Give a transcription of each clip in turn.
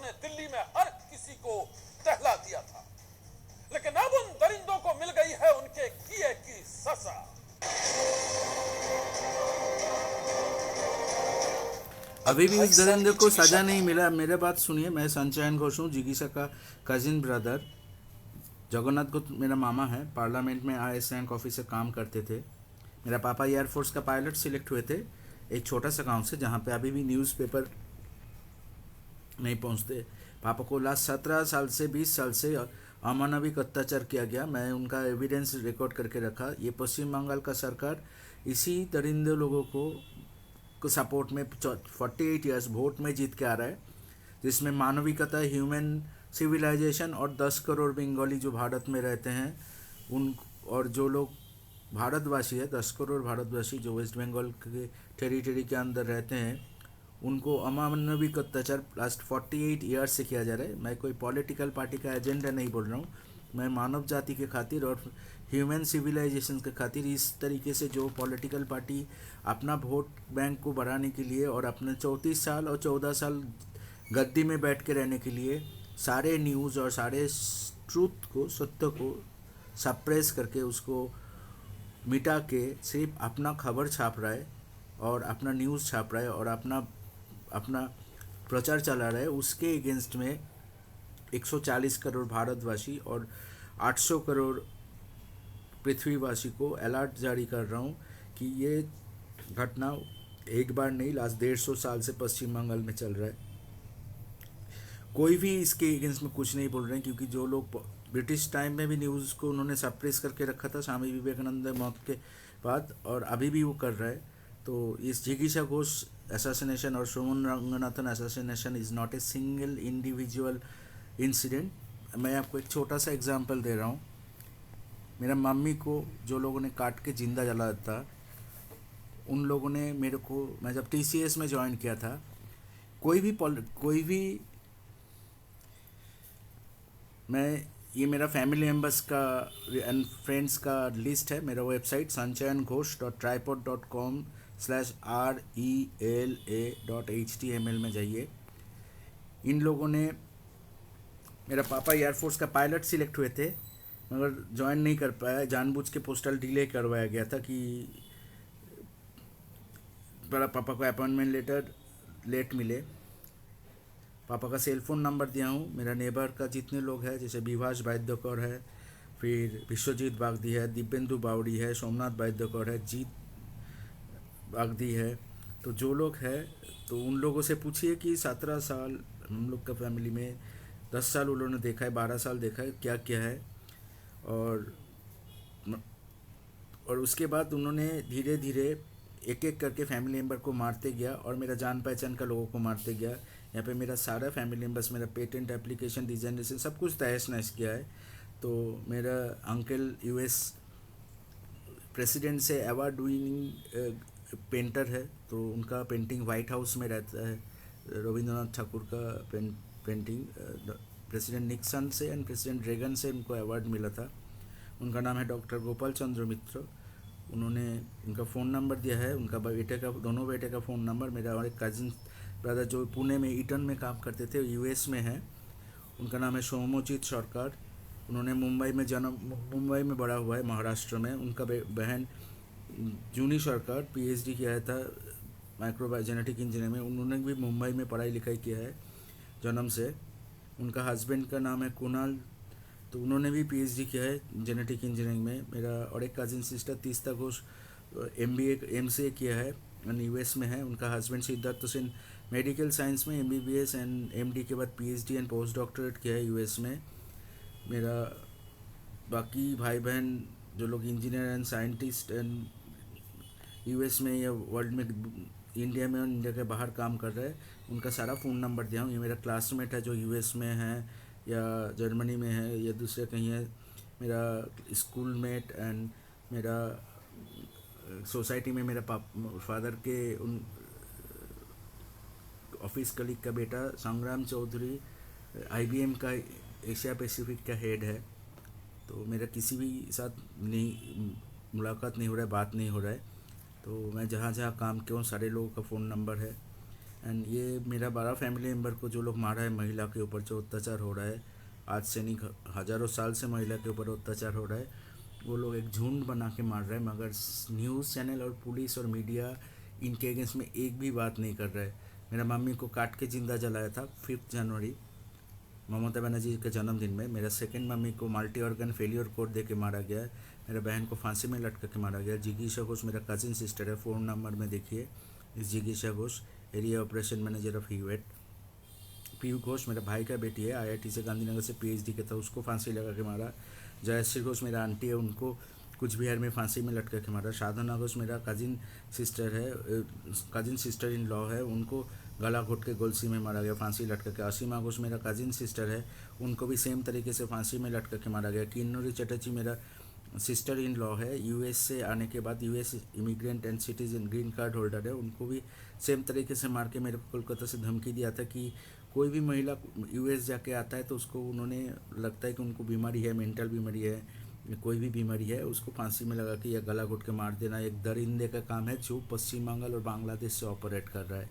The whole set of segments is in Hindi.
ने दिल्ली में हर किसी को टहला दिया था, लेकिन अब उन दरिंदों को मिल गई है उनके किए की सजा। अभी भी उस दरिंदे को सजा नहीं मिला। मेरे बात सुनिए, मैं सनशाइन घोष हूँ, जिगीशा का कजिन ब्रदर। जगन्नाथ गुप्त मेरा मामा है, पार्लियामेंट में आईएएस रैंक ऑफिसर काम करते थे। मेरा पापा एयरफोर्स का पायलट सिलेक्ट हुए थे एक छोटा सा गांव से, जहाँ पे अभी भी न्यूज़पेपर नहीं पहुँचते। पापा को लास्ट 17 साल से 20 साल से अमानविक अत्याचार किया गया। मैं उनका एविडेंस रिकॉर्ड करके रखा। ये पश्चिम बंगाल का सरकार इसी दरिंदे लोगों को सपोर्ट में 48 ईयर्स वोट में जीत के आ रहा है, जिसमें मानविकता, ह्यूमन सिविलाइजेशन और 10 करोड़ बंगाली जो भारत में रहते हैं उन, और जो लोग भारतवासी है, 10 करोड़ भारतवासी जो वेस्ट बंगाल के टेरिटरी के अंदर रहते हैं, उनको अमानविक अत्याचार लास्ट 48 ईयर्स से किया जा रहा है। मैं कोई पॉलिटिकल पार्टी का एजेंडा नहीं बोल रहा हूँ, मैं मानव जाति के खातिर और ह्यूमन सिविलाइजेशन के खातिर इस तरीके से जो पॉलिटिकल पार्टी अपना वोट बैंक को बढ़ाने के लिए और अपने 34 साल और 14 साल गद्दी में बैठ के रहने के लिए सारे न्यूज़ और सारे ट्रूथ को, सत्य को सप्रेस करके उसको मिटा के सिर्फ अपना खबर छाप रहा है और अपना न्यूज़ छाप रहा है और अपना अपना प्रचार चला रहा है, उसके अगेंस्ट में 140 करोड़ भारतवासी और 800 करोड़ पृथ्वीवासी को अलर्ट जारी कर रहा हूँ कि ये घटना एक बार नहीं, लास्ट 150 साल से पश्चिम बंगाल में चल रहा है। कोई भी इसके अगेंस्ट में कुछ नहीं बोल रहे हैं, क्योंकि जो लोग ब्रिटिश टाइम में भी न्यूज़ को उन्होंने सप्रेस करके रखा था स्वामी विवेकानंद मौत के बाद, और अभी भी वो कर रहा है। तो इस जिगीशा घोष असैसिनेशन और Soman Ranganathan assassination is not a single individual incident. मैं आपको एक छोटा सा एग्जांपल दे रहा हूँ। मेरा मम्मी को जो लोगों ने काट के जिंदा जला था, उन लोगों ने मेरे को, मैं जब टीसीएस में ज्वाइन किया था, कोई भी मैं, ये मेरा फैमिली मेम्बर्स का एंड फ्रेंड्स का लिस्ट है। मेरा वेबसाइट sanchanGhosh.tripod.com/rela.html में जाइए। इन लोगों ने, मेरा पापा एयरफोर्स का पायलट सिलेक्ट हुए थे मगर ज्वाइन नहीं कर पाया, जानबूझ के पोस्टल डिले करवाया गया था कि बड़ा पापा को अपॉइंटमेंट लेटर लेट मिले। पापा का सेल फोन नंबर दिया हूँ। मेरा नेबर का जितने लोग हैं, जैसे विभाष वैद्यकर है, फिर विश्वजीत बागदी है, दिव्येंदु बावड़ी है, सोमनाथ वैद्यकर है, जीत बागदी है, तो जो लोग हैं तो उन लोगों से पूछिए कि 17 साल हम लोग का फैमिली में 10 साल उन्होंने देखा है, 12 साल देखा है, क्या क्या है। और उसके बाद उन्होंने धीरे धीरे एक एक करके फैमिली मेम्बर को मारते गया और मेरा जान पहचान का लोगों को मारते गया। यहाँ पे मेरा सारा फैमिली मेम्बर्स, मेरा पेटेंट एप्लीकेशन, डिजाइनेशन सब कुछ तहस नहस किया है। तो मेरा अंकल यूएस प्रेसिडेंट से अवार्ड विनिंग पेंटर है, तो उनका पेंटिंग वाइट हाउस में रहता है, रविंद्रनाथ ठाकुर का पेंटिंग प्रेसिडेंट निक्सन से एंड प्रेसिडेंट रेगन से उनको अवार्ड मिला था। उनका नाम है डॉक्टर गोपाल चंद्र मित्र। उन्होंने उनका फ़ोन नंबर दिया है, उनका बेटे का, दोनों बेटे का फ़ोन नंबर। मेरा और एक कजिन ब्रदर जो पुणे में ईटन में काम करते थे, यूएस में है, उनका नाम है सौम्यजीत सरकार। उन्होंने मुंबई में बड़ा हुआ है, महाराष्ट्र में। उनका बहन जूनी सरकार पीएचडी किया था माइक्रोबायो जेनेटिक इंजीनियरिंग में, उन्होंने भी मुंबई में पढ़ाई लिखाई किया है जन्म से। उनका हस्बैंड का नाम है कुणाल, तो उन्होंने भी पीएचडी किया है जेनेटिक इंजीनियरिंग में। मेरा और एक cousin sister Teesta Ghosh MCA किया है, यूएस में है। उनका husband Siddharth Sen medical science में एमबीबीएस एंड एमडी के बाद पीएचडी एंड पोस्ट डॉक्टरेट किया है यूएस में। मेरा बाकी भाई बहन जो लोग engineer and scientist and US में या वर्ल्ड में, इंडिया में और इंडिया के बाहर काम कर रहे हैं, उनका सारा फ़ोन नंबर दिया हूँ। ये मेरा क्लासमेट है जो यूएस में है या जर्मनी में है या दूसरे कहीं है, मेरा स्कूल मेट एंड मेरा सोसाइटी में मेरा फादर के उन ऑफिस कलीग का बेटा संग्राम चौधरी आईबीएम का एशिया पैसिफिक का हेड है। तो मेरा किसी भी साथ नहीं मुलाकात नहीं हो रहा है, बात नहीं हो रहा है। तो मैं जहाँ जहाँ काम किया हूँ सारे लोगों का फ़ोन नंबर है। एंड ये मेरा बड़ा फैमिली मेम्बर को जो लोग मारा है, महिला के ऊपर जो अत्याचार हो रहा है, आज से नहीं हज़ारों साल से महिला के ऊपर अत्याचार हो रहा है, वो लोग एक झुंड बना के मार रहे हैं, मगर न्यूज़ चैनल और पुलिस और मीडिया इनके अगेंस्ट में एक भी बात नहीं कर रहा है। मेरा मम्मी को काट के जिंदा जलाया था 5 जनवरी, ममता बनर्जी के जन्मदिन में। मेरा सेकंड मम्मी को मल्टी ऑर्गन फेलियर कोड दे के मारा गया है। मेरा बहन को फांसी में लटका के मारा गया। जिगीशा घोष मेरा कजिन सिस्टर है, 4 नंबर में देखिए, इस जिगीशा Ghosh area operation manager of यूएट। पीयू घोष मेरा भाई का बेटी है, आईआईटी से गांधीनगर से पीएचडी के था, उसको फांसी लगा के मारा। जयश्री घोष मेरा आंटी है, उनको कुछ बिहार में फांसी में लटका के मारा। साधना घोष मेरा कजिन सिस्टर है, कजिन सिस्टर इन लॉ है, उनको गला घोट के गोलसी में मारा गया, फांसी लटका के। असीमा घोष मेरा कजिन सिस्टर है, उनको भी सेम तरीके से फांसी में लटका के मारा गया। किन्नौरी चटर्जी मेरा सिस्टर इन लॉ है, यूएस से आने के बाद US immigrant and citizen green card holder है, उनको भी सेम तरीके से मार के मेरे को कोलकाता से धमकी दिया था कि कोई भी महिला यूएस जाके आता है तो उसको उन्होंने लगता है कि उनको बीमारी है, मेंटल बीमारी है, कोई भी बीमारी है, उसको फांसी में लगा के या गला घोट के मार देना एक दरिंदे का काम है जो पश्चिम बंगाल और बांग्लादेश से ऑपरेट कर रहा है।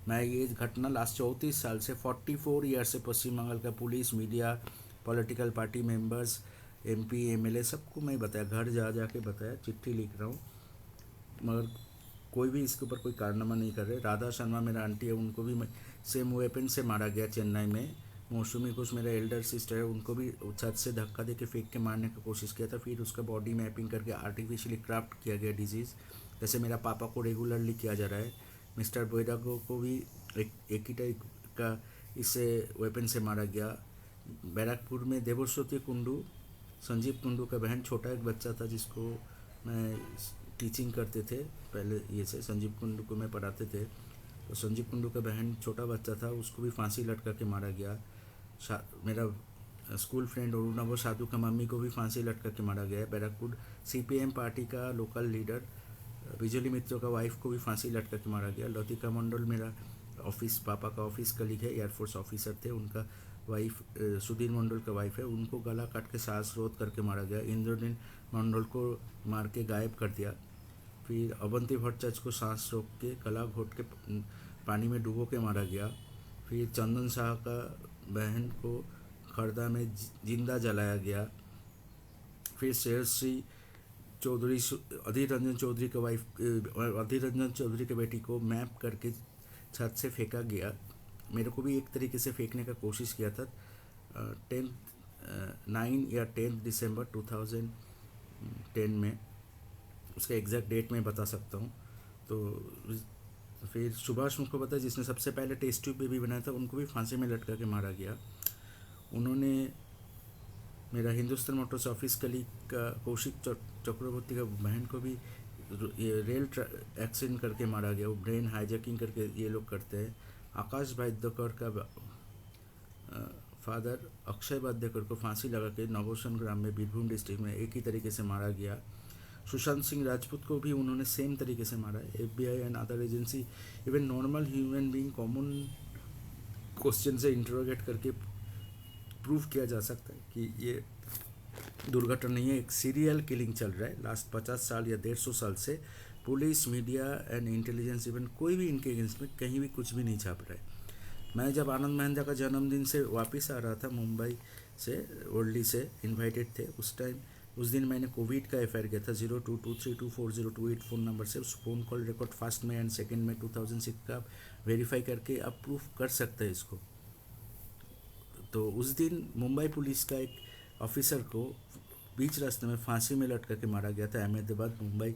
मैं ये घटना लास्ट 34 साल से 44 ईयर से पश्चिम बंगाल का police, media, political party members, MP, MLA सबको मैं बताया, घर जा जा के बताया, चिट्ठी लिख रहा हूँ, मगर कोई भी इसके ऊपर कोई कारनामा नहीं कर रहे। राधा शर्मा मेरा आंटी है, उनको भी सेम वेपन से मारा गया चेन्नई में। मौसमी घोष मेरा एल्डर सिस्टर है, उनको भी छत से धक्का दे के फेंक के मारने की कोशिश किया था, फिर उसका बॉडी मैपिंग करके आर्टिफिशियली क्राफ्ट किया गया डिजीज़, जैसे मेरा पापा को रेगुलरली किया जा रहा है। मिस्टर बैरागो को भी एक ही टाइप का इससे वेपन से मारा गया। बैरकपुर में देवस्वती कुंडू, संजीव कुंडू का बहन, छोटा एक बच्चा था जिसको मैं टीचिंग करते थे पहले, ये से संजीव कुंडू को मैं पढ़ाते थे, तो संजीव कुंडू का बहन छोटा बच्चा था, उसको भी फांसी लटका के मारा गया। मेरा स्कूल फ्रेंड अरुणव साधु का मम्मी को भी फांसी लटका के मारा गया है। बैरकपुर सीपीएम पार्टी का लोकल लीडर बिजली मित्रों का वाइफ को भी फांसी लटका के मारा गया। लतिका मंडल मेरा ऑफिस, पापा का ऑफिस कलीग है, एयरफोर्स ऑफिसर थे, उनका वाइफ सुधीर मंडल का वाइफ है, उनको गला काट के सांस रोध करके मारा गया। इंद्रनील मंडल को मार के गायब कर दिया। फिर अवंती भट्टाचार्य को सांस रोक के गला घोट के पानी में डुबो के मारा गया। फिर चंदन शाह का बहन को खर्दा में जिंदा जलाया गया। फिर शेरश्री चौधरी, अधीर रंजन चौधरी के वाइफ, अधीर रंजन चौधरी के बेटी को मैप करके छत से फेंका गया। मेरे को भी एक तरीके से फेंकने का कोशिश किया था। 9 या 10 दिसंबर 2010 में, उसका एग्जैक्ट डेट मैं बता सकता हूँ। तो फिर सुभाष मुखोपाध्याय जिसने सबसे पहले टेस्ट ट्यूब बेबी बनाया था, उनको भी फांसी में लटका के मारा गया। उन्होंने मेरा हिंदुस्तान मोटर्स ऑफिस कलीग का कौशिक चक्रवर्ती का बहन को भी ये रेल एक्सीडेंट करके मारा गया, वो ब्रेन हाईजैकिंग करके ये लोग करते हैं। आकाश वाद्यकर का फादर अक्षय वाद्यकर को फांसी लगा के नवोसन ग्राम में, बीरभूम डिस्ट्रिक्ट में एक ही तरीके से मारा गया। सुशांत सिंह राजपूत को भी उन्होंने सेम तरीके से मारा। FBI and other agency, even normal human being common question से इंटरोगेट करके प्रूव किया जा सकता है कि ये दुर्घटना नहीं है, एक सीरियल किलिंग चल रहा है लास्ट 50 साल या 150 साल से। Police, media and intelligence even कोई भी इनके अगेंस्ट में कहीं भी कुछ भी नहीं छाप रहा है। मैं जब आनंद महिंद्रा का जन्मदिन से वापस आ रहा था मुंबई से, ओल्डी से इनवाइटेड थे, उस दिन मैंने कोविड का FIR किया था 0223240228 फ़ोन नंबर से। उस फ़ोन कॉल रिकॉर्ड फर्स्ट में एंड सेकंड में 2006 का वेरीफाई करके आप प्रूफ कर सकते हैं इसको। तो उस दिन मुंबई पुलिस का एक ऑफिसर को बीच रास्ते में फांसी में लटका के मारा गया था अहमदाबाद मुंबई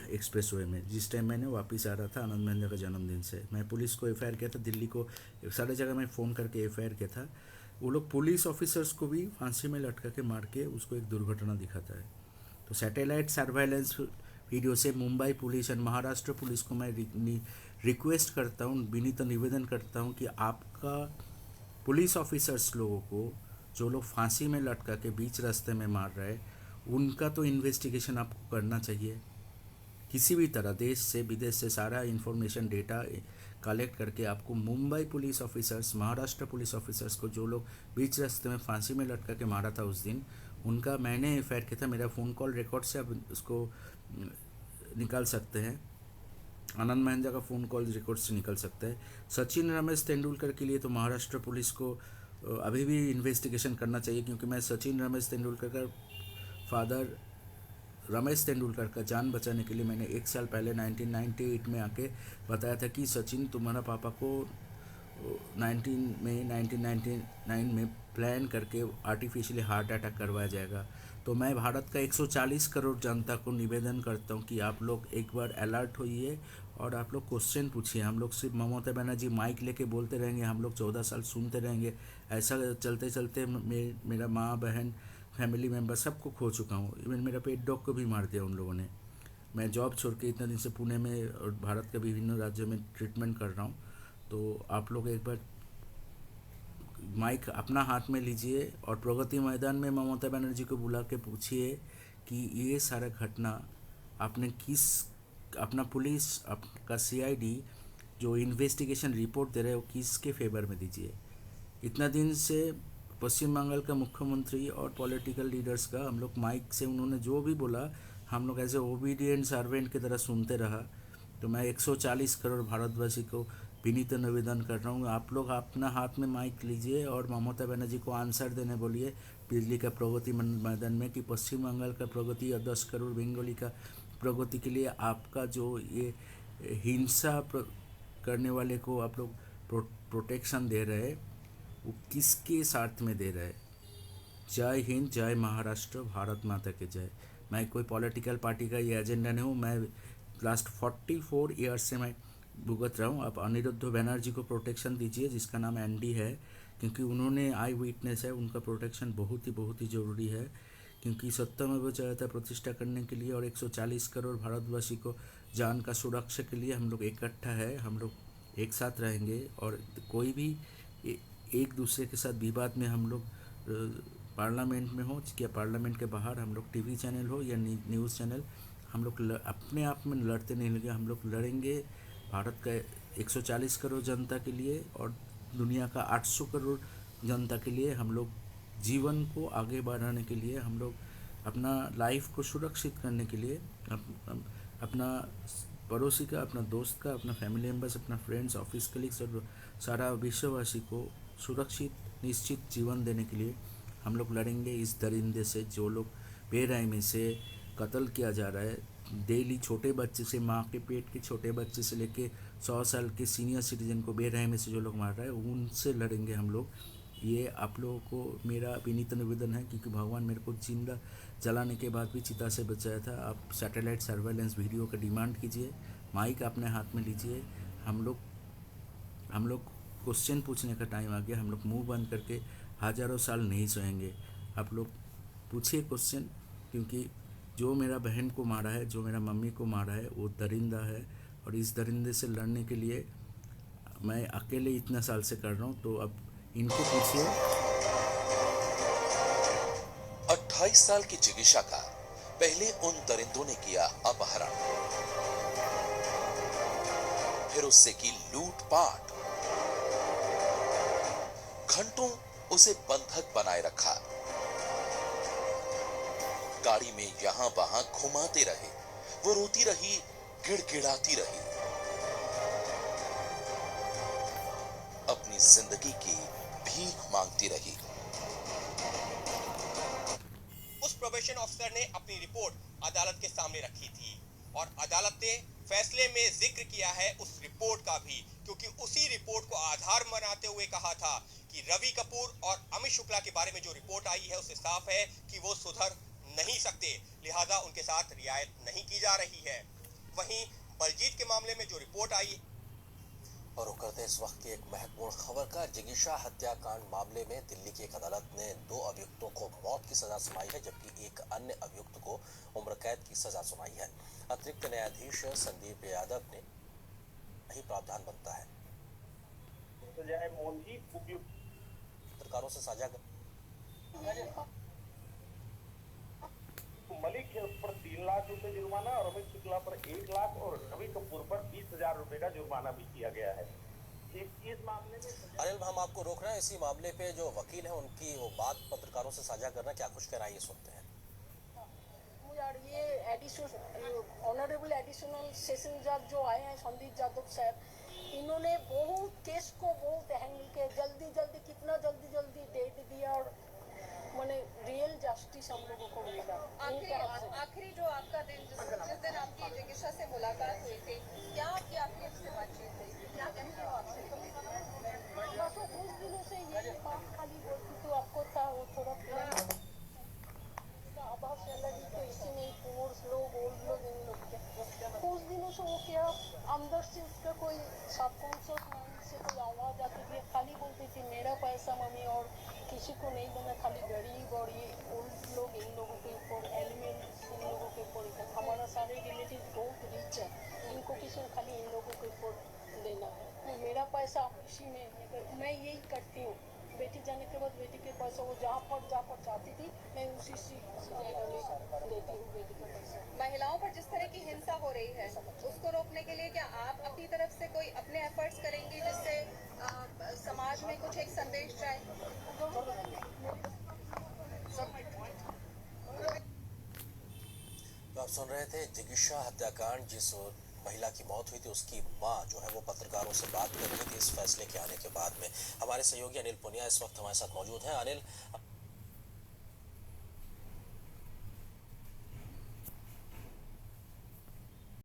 एक्सप्रेसवे में, जिस टाइम मैंने वापस आ रहा था आनंद महिंद्रा का जन्मदिन से। मैं पुलिस को FIR किया था, दिल्ली को सारे जगह मैं फ़ोन करके FIR किया था। वो लोग पुलिस ऑफिसर्स को भी फांसी में लटका के मार के उसको एक दुर्घटना दिखाता है। तो सैटेलाइट सर्वेलेंस वीडियो से Mumbai police and Maharashtra police को मैं रिक्वेस्ट करता हूँ, विनीत निवेदन करता हूँ कि आपका पुलिस ऑफिसर्स लोगों को जो लोग फांसी में लटका के बीच रास्ते में मार रहे हैं, उनका तो इन्वेस्टिगेशन आपको करना चाहिए। किसी भी तरह देश से विदेश से सारा इन्फॉर्मेशन डेटा कलेक्ट करके आपको Mumbai police officers, Maharashtra police officers को जो लोग बीच रास्ते में फांसी में लटका के मारा था उस दिन, उनका मैंने FIR किया था। मेरा फ़ोन कॉल रिकॉर्ड से आप उसको निकाल सकते हैं। आनंद महिंद्रा का फ़ोन कॉल रिकॉर्ड से निकल सकता है। सचिन रमेश तेंदुलकर के लिए तो महाराष्ट्र पुलिस को अभी भी इन्वेस्टिगेशन करना चाहिए, क्योंकि मैं सचिन रमेश तेंदुलकर का फादर रमेश तेंदुलकर का जान बचाने के लिए मैंने 1 साल पहले 1998 में आके बताया था कि सचिन तुम्हारा पापा को 1999 में प्लान करके आर्टिफिशियली हार्ट अटैक करवाया जाएगा। तो मैं भारत का 140 करोड़ जनता को निवेदन करता हूँ कि आप लोग एक बार अलर्ट होइए और आप लोग क्वेश्चन पूछिए। हम लोग सिर्फ ममता बनर्जी माइक लेके बोलते रहेंगे, हम लोग 14 साल सुनते रहेंगे। ऐसा चलते चलते मेरा माँ बहन फैमिली मेम्बर सबको खो चुका हूँ। इवन मेरा पेट डॉग को भी मार दिया उन लोगों ने। मैं जॉब छोड़ के इतने दिन से पुणे में और भारत के विभिन्न राज्यों में ट्रीटमेंट कर रहा हूँ। तो आप लोग एक बार माइक अपना हाथ में लीजिए और प्रगति मैदान में ममता बनर्जी को बुला के पूछिए कि ये सारा घटना आपने किस, अपना पुलिस आपका सीआईडी जो इन्वेस्टिगेशन रिपोर्ट दे रहे हो किसके फेवर में दीजिए। इतना दिन से पश्चिम बंगाल का मुख्यमंत्री और पॉलिटिकल लीडर्स का हम लोग माइक से उन्होंने जो भी बोला हम लोग एज ए ओबीडियंट सर्वेंट की तरह सुनते रहा। तो मैं 140 करोड़ भारतवासी को विनीत निवेदन कर रहा हूँ, आप लोग अपना हाथ में माइक लीजिए और ममता बनर्जी को आंसर देने बोलिए बिजली का प्रगति मैदान में कि पश्चिम बंगाल का प्रगति और 10 करोड़ बंगाली का प्रगति के लिए आपका जो ये हिंसा करने वाले को आप लोग प्रोटेक्शन दे रहे हैं वो किसके स्वार्थ में दे रहे हैं। जय हिंद, जय महाराष्ट्र, भारत माता के जय। मैं कोई पॉलिटिकल पार्टी का ये एजेंडा नहीं हूँ। मैं लास्ट 44 ईयर्स से मैं भुगत रहा हूँ। आप अनिरुद्ध बनर्जी को प्रोटेक्शन दीजिए जिसका नाम एनडी है, क्योंकि उन्होंने आई विटनेस है, उनका प्रोटेक्शन बहुत ही ज़रूरी है। क्योंकि सत्यमेव जयते प्रतिष्ठा करने के लिए और 140 करोड़ भारतवासी को जान का सुरक्षा के लिए हम लोग इकट्ठा है, हम लोग एक साथ रहेंगे। और कोई भी एक दूसरे के साथ विवाद में हम लोग पार्लियामेंट में हो या पार्लियामेंट के बाहर, हम लोग टीवी चैनल हो या न्यूज़ चैनल, हम लोग अपने आप में लड़ते नहीं लगे। हम लोग लड़ेंगे भारत का 140 करोड़ जनता के लिए और दुनिया का 800 करोड़ जनता के लिए। हम लोग जीवन को आगे बढ़ाने के लिए, हम लोग अपना लाइफ को सुरक्षित करने के लिए, अपना पड़ोसी का, अपना दोस्त का, अपना फैमिली मेम्बर्स, अपना फ्रेंड्स, ऑफिस कलीग्स और सारा विश्ववासी को सुरक्षित निश्चित जीवन देने के लिए हम लोग लड़ेंगे इस दरिंदे से जो लोग बेरहमी से कत्ल किया जा रहा है। डेली छोटे बच्चे से, माँ के पेट के छोटे बच्चे से लेके 100 साल के सीनियर सिटीजन को बेरहमी से जो लोग मार रहे हैं उनसे लड़ेंगे हम लोग। ये आप लोगों को मेरा विनीत निवेदन है, क्योंकि भगवान मेरे को जिंदा जलाने के बाद भी चिता से बचाया था। आप सैटेलाइट सर्वेलेंस वीडियो का डिमांड कीजिए, माइक अपने हाथ में लीजिए। हम लोग क्वेश्चन पूछने का टाइम आ गया। हम लोग मुंह बंद करके हज़ारों साल नहीं सोएंगे। आप लोग पूछिए क्वेश्चन, क्योंकि जो मेरा बहन को मारा है, जो मेरा मम्मी को मारा है वो दरिंदा है। और इस दरिंदे से लड़ने के लिए मैं अकेले इतना साल से कर रहा हूँ। तो अब इनको पूछिए। 28 साल की जिगीशा का पहले उन दरिंदों ने किया अपहरण, फिर उससे की लूटपाट, घंटों उसे बंधक बनाए रखा, गाड़ी में यहां वहां घुमाते रहे, वो रोती रही, गिड़गिड़ाती रही, अपनी जिंदगी की भीख मांगती रही। उस प्रोबेशन ऑफिसर ने अपनी रिपोर्ट अदालत के सामने रखी थी और अदालत ने फैसले में जिक्र किया है उस रिपोर्ट का भी, क्योंकि उसी रिपोर्ट को आधार बनाते हुए कहा था कि रवि कपूर और अमित शुक्ला के बारे में जो रिपोर्ट आई है उससे साफ है कि वो सुधर नहीं सकते, लिहाजा उनके साथ रियायत नहीं की जा रही है। वहीं बलजीत के मामले में जो रिपोर्ट आई, और करते इस वक्त की एक महत्वपूर्ण खबर का, जिगीशा हत्याकांड मामले में दिल्ली की एक अदालत ने 2 अभियुक्तों को मौत की सजा सुनाई है, जबकि एक अन्य अभियुक्त को उम्र कैद की सजा सुनाई है। अतिरिक्त न्यायाधीश संदीप यादव ने यही प्रावधान बनता है। पत्रकारों से साझा मलिक है उस पर 3 लाख रुपए जुर्माना और अमित शुक्ला पर 1 लाख और रवि कपूर पर 20,000 रुपए का जुर्माना भी किया गया है। इस मामले में अनिल, हम आपको रोक रहे हैं। इसी मामले पे जो वकील है उनकी वो बात पत्रकारों से साझा करना, क्या कुछ कह रहा है ये सुनते हैं। यार ये ऑनरेबल एडिशनल सेशन जज जो आए हैं संदीप जादव साहब, इन्होंने बहुत केस को बहुत हैंडल किया, जल्दी जल्दी कितना जल्दी जल्दी डेट दिया और मैंने रियल जस्टिस हम लोगों को मिला। आखिरी जो आपका दिन जिस दिन आपकी जिज्ञासा से मुलाकात हुई थी, क्या आपकी आखिरी उससे बातचीत हुई, क्या कहते हो आपसे? बस वो कुछ दिनों से यही बात खाली बोलती तो आपको था वो थोड़ा आवाज लगी तो इसी में कोर्स लोग ओल्ड लोग इन लोग के कुछ दिनों से वो क्या अंदर से उसका कोई सबकॉन्शियस माइंड से कोई आवाज आती थी, खाली बोलती थी मेरा पैसा मम्मी और किसी को नहीं देना, खाली गरीब और ये ओल्ड लोग इन लोगों के ऊपर एलिमेंट इन लोगों के ऊपर, हमारा सारे रिलेटिव बहुत रिच है, इनको किसी ने खाली इन लोगों के ऊपर देना है, तो मेरा पैसा इसी में मैं यही करती हूँ। बेटी जाने के बाद बेटी के पैसा वो जहाँ पर चाहती थी मैं उसी जगह में देती हूँ बेटी का पैसा। महिलाओं पर जिस तरह की हिंसा हो रही है उसको रोकने के लिए क्या आप अपनी तरफ से कोई अपने एफर्ट्स करेंगी जिससे समाज में कुछ एक संदेश जाए? तो आप सुन रहे थे जिगीषा हत्याकांड, जिस महिला की मौत हुई थी उसकी मां जो है वो पत्रकारों से बात कर रही थी इस फैसले के आने के बाद में। हमारे सहयोगी अनिल पुनिया इस वक्त हमारे साथ मौजूद हैं। अनिल,